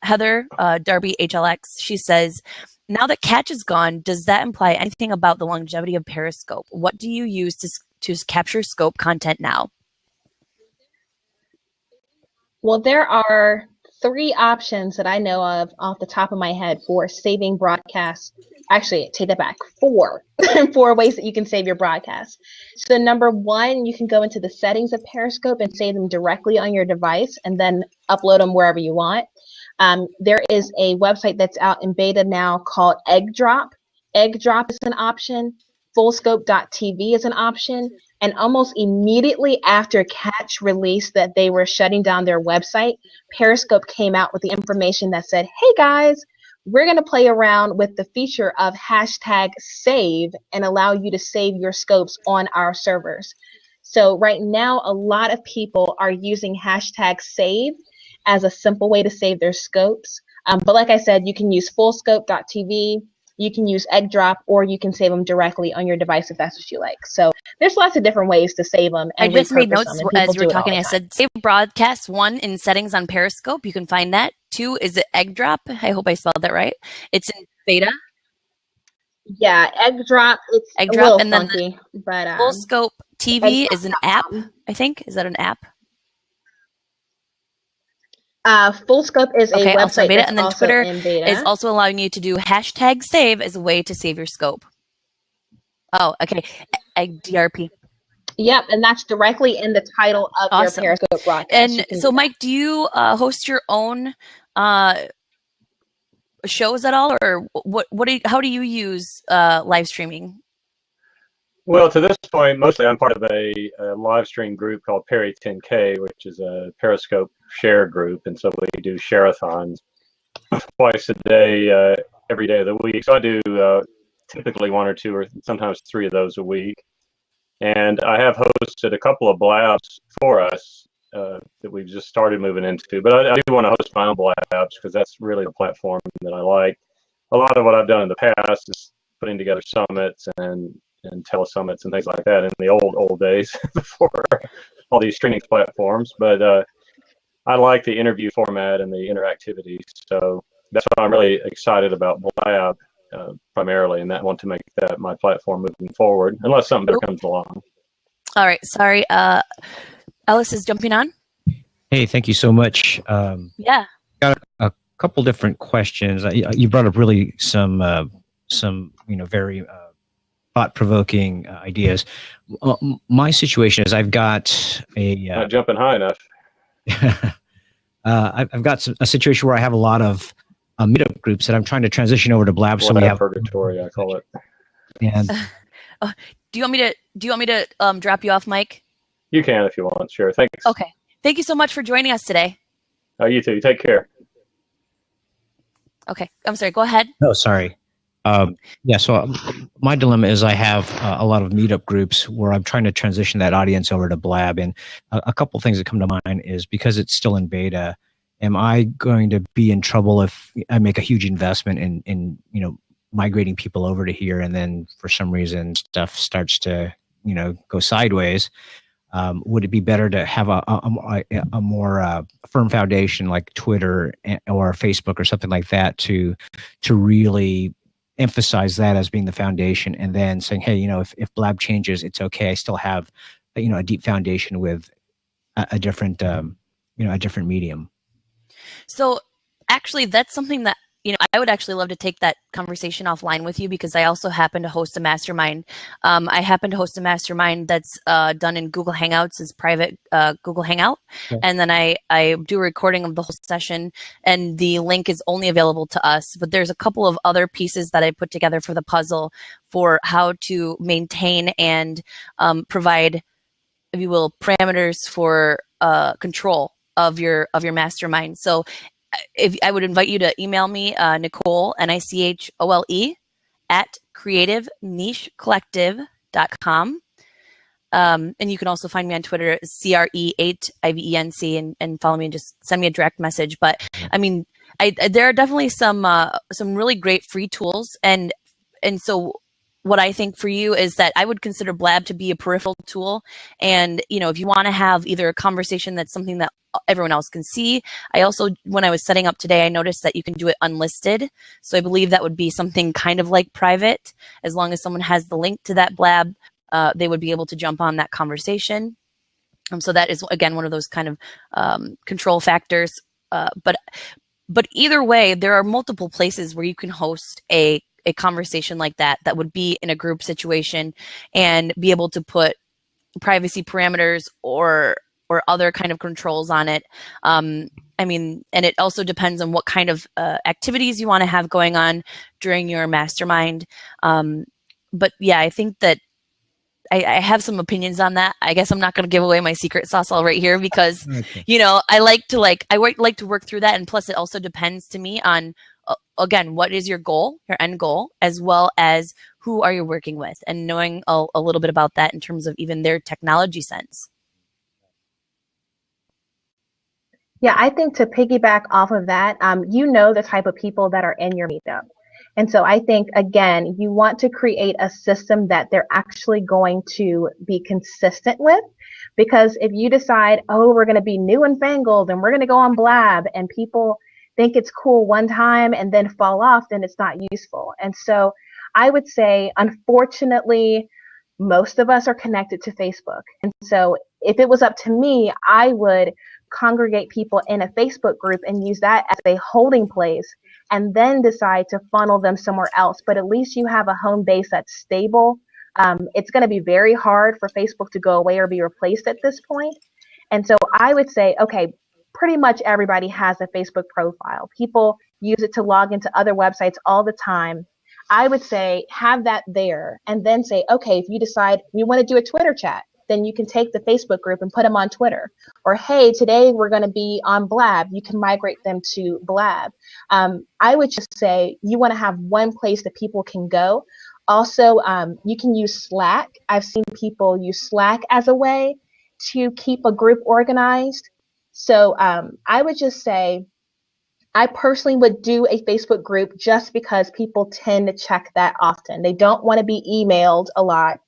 Heather Darby HLX, she says, now that Catch is gone, does that imply anything about the longevity of Periscope? What do you use to capture scope content now? Well, there are 3 options that I know of off the top of my head for saving broadcasts. Actually, take that back. 4. 4 ways that you can save your broadcasts. So number 1, you can go into the settings of Periscope and save them directly on your device and then upload them wherever you want. There is a website that's out in beta now called Egg Drop. Egg Drop is an option. Fullscope.tv is an option. And almost immediately after Catch released that they were shutting down their website, Periscope came out with the information that said, hey guys, we're going to play around with the feature of #save and allow you to save your scopes on our servers. So right now, a lot of people are using #save as a simple way to save their scopes. But like I said, you can use fullscope.tv. You can use Egg Drop, or you can save them directly on your device if that's what you like. So there's lots of different ways to save them. And I just made notes as you were talking. I said, save broadcast. 1 in settings on Periscope. You can find that. 2 is it Egg Drop. I hope I spelled that right. It's in beta. Yeah, Egg Drop. It's Egg a Drop, little and funky, then but Full Scope TV is an app. I think is that an app? Full Scope is a website also beta, that's and then also Twitter in beta. is also allowing you to do #save as a way to save your scope. Oh, okay. DRP. Yep, and that's directly in the title of your Periscope broadcast. And so, Mike, do you host your own shows at all, or how do you use live streaming? Well, to this point, mostly I'm part of a live stream group called Peri 10K, which is a Periscope share group, and so we do share-a-thons twice a day, every day of the week. So I do typically 1 or 2 or sometimes 3 of those a week. And I have hosted a couple of Blabs for us that we've just started moving into. But I do want to host my own Blabs because that's really the platform that I like. A lot of what I've done in the past is putting together summits and telesummits and things like that in the old days before all these streaming platforms. But I like the interview format and the interactivity. So that's why I'm really excited about Blab primarily, and I want to make that my platform moving forward, unless something better comes along. All right. Sorry. Ellis is jumping on. Hey, thank you so much. Yeah. Got a couple different questions. You brought up really some very thought-provoking ideas. My situation is I've got Not jumping high enough. I've got a situation where I have a lot of meetup groups that I'm trying to transition over to Blab. Well, so we have purgatory, I call it. And do you want me to drop you off, Mike? You can if you want. Sure. Thanks. Okay. Thank you so much for joining us today. Oh, you too. Take care. Okay. I'm sorry. Go ahead. No, sorry. Yeah, so my dilemma is I have a lot of meetup groups where I'm trying to transition that audience over to Blab. And a couple things that come to mind is because it's still in beta, am I going to be in trouble if I make a huge investment in migrating people over to here, and then for some reason stuff starts to go sideways? Would it be better to have a more firm foundation like Twitter or Facebook or something like that to really emphasize that as being the foundation, and then saying, hey, if Blab changes, it's okay. I still have a deep foundation with a different medium. So actually, that's something that I would actually love to take that conversation offline with you, because I also happen to host a mastermind. I happen to host a mastermind that's done in Google Hangouts, as private Google Hangout. Okay. And then I do a recording of the whole session, and the link is only available to us. But there's a couple of other pieces that I put together for the puzzle for how to maintain and provide, if you will, parameters for control of your mastermind. So if I would invite you to email me, Nicole, NICHOLE, at creativenichecollective.com. And you can also find me on Twitter, CRE8IVENC, and follow me and just send me a direct message. But I mean, there are definitely some really great free tools. And so what I think for you is that I would consider Blab to be a peripheral tool. And, if you want to have either a conversation that's something that everyone else can see. I also, when I was setting up today, I noticed that you can do it unlisted. So I believe that would be something kind of like private. As long as someone has the link to that Blab, they would be able to jump on that conversation. So that is, again, one of those kind of control factors. But either way, there are multiple places where you can host a conversation like that would be in a group situation and be able to put privacy parameters or other kind of controls on it. I mean, and it also depends on what kind of activities you want to have going on during your mastermind. But yeah, I think that I have some opinions on that. I guess I'm not going to give away my secret sauce all right here, because, okay, I like to work through that. And plus it also depends to me on, again, what is your goal, your end goal, as well as who are you working with, and knowing a little bit about that in terms of even their technology sense. Yeah, I think to piggyback off of that, the type of people that are in your meetup. And so I think, again, you want to create a system that they're actually going to be consistent with. Because if you decide, we're going to be new and fangled and we're going to go on Blab, and people think it's cool one time and then fall off, then it's not useful. And so I would say, unfortunately, most of us are connected to Facebook. And so if it was up to me, I would congregate people in a Facebook group and use that as a holding place, and then decide to funnel them somewhere else. But at least you have a home base that's stable. It's going to be very hard for Facebook to go away or be replaced at this point. And so I would say, okay, pretty much everybody has a Facebook profile. People use it to log into other websites all the time. I would say have that there, and then say, okay, if you decide you want to do a Twitter chat, then you can take the Facebook group and put them on Twitter. Or, hey, today we're going to be on Blab. You can migrate them to Blab. I would just say you want to have one place that people can go. Also, you can use Slack. I've seen people use Slack as a way to keep a group organized. So I would just say, I personally would do a Facebook group just because people tend to check that often. They don't want to be emailed a lot.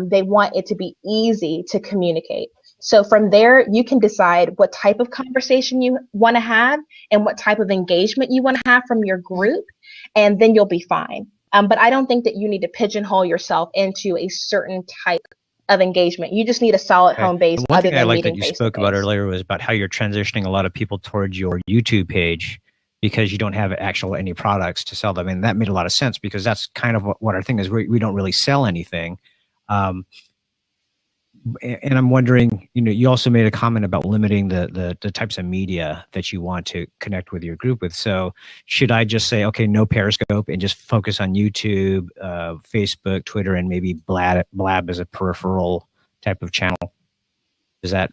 They want it to be easy to communicate. So from there, you can decide what type of conversation you want to have and what type of engagement you want to have from your group, and then you'll be fine. But I don't think that you need to pigeonhole yourself into a certain type of engagement. You just need a solid home base One other thing I than like meeting that you face to spoke about face. earlier was about how you're transitioning a lot of people towards your YouTube page because you don't have any products to sell them. And that made a lot of sense because that's kind of what our thing is. We don't really sell anything. And I'm wondering, you also made a comment about limiting the types of media that you want to connect with your group with. So should I just say, okay, no Periscope and just focus on YouTube, Facebook, Twitter, and maybe Blab as a peripheral type of channel? Is that?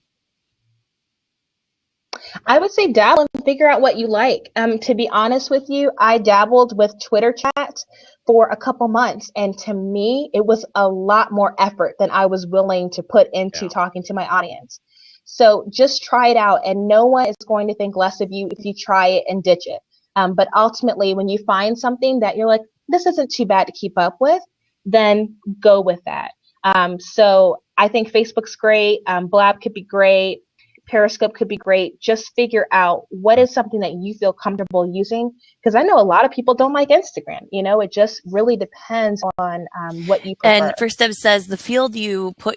I would say dabble and figure out what you like. To be honest with you, I dabbled with Twitter chat for a couple months, and to me, it was a lot more effort than I was willing to put into talking to my audience. So just try it out, and no one is going to think less of you if you try it and ditch it. But ultimately, when you find something that you're like, this isn't too bad to keep up with, then go with that. So I think Facebook's great. Blab could be great. Periscope could be great. Just figure out what is something that you feel comfortable using. Because I know a lot of people don't like Instagram. It just really depends on what you prefer. And First Step says the field you put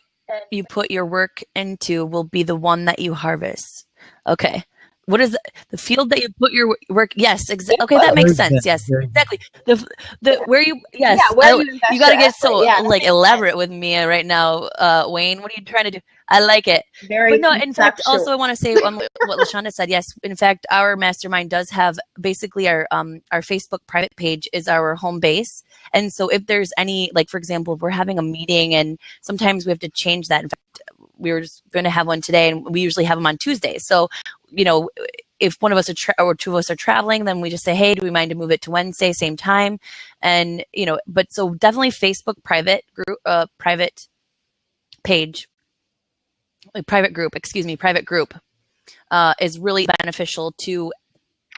your work into will be the one that you harvest. Okay. What is the field that you put your work? Yes, exactly. Okay, that makes sense. Yes, exactly. The where you yes, yeah, where you got to get so elaborate sense. with me right now, Wayne. What are you trying to do? I like it. Very but no, in fact, also I want to say what LaShonda said. Yes, in fact, our mastermind does have basically our Facebook private page is our home base. And so if there's any, like, for example, if we're having a meeting and sometimes we have to change that. In fact, we were just going to have one today and we usually have them on Tuesdays. So, if one of us or two of us are traveling, then we just say, hey, do we mind to move it to Wednesday, same time? And, but so definitely Facebook private group, private group is really beneficial to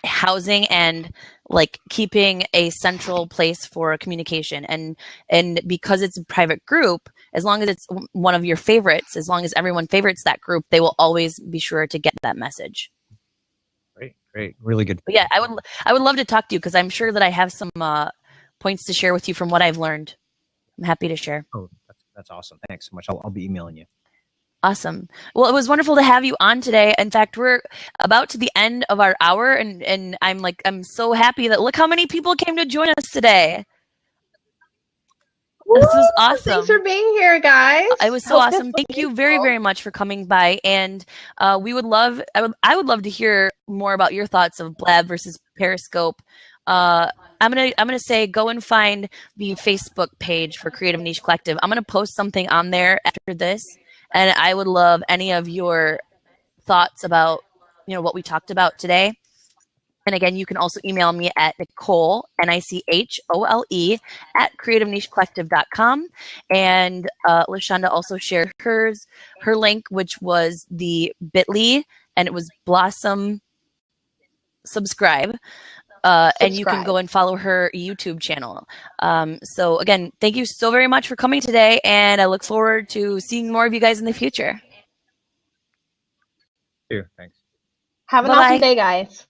housing and like keeping a central place for communication. And because it's a private group, as long as it's one of your favorites, as long as everyone favorites that group, they will always be sure to get that message. Great. Really good. But yeah, I would love to talk to you because I'm sure that I have some points to share with you from what I've learned. I'm happy to share. Oh, that's awesome. Thanks so much. I'll be emailing you. Awesome. Well, it was wonderful to have you on today. In fact, we're about to the end of our hour, and I'm so happy that look how many people came to join us today. This was awesome. Thanks for being here, guys. It was so awesome. Thank you very, very much for coming by. And I would love to hear more about your thoughts of Blab versus Periscope. I'm gonna say go and find the Facebook page for Creative Niche Collective. I'm gonna post something on there after this, and I would love any of your thoughts about what we talked about today. And again, you can also email me at Nicole, NICHOLE, at creativenichecollective.com. And LaShonda also shared her link, which was the bit.ly, and it was Blossom Subscribe. And you can go and follow her YouTube channel. So again, thank you so very much for coming today, and I look forward to seeing more of you guys in the future. Thanks. Have an awesome day, guys.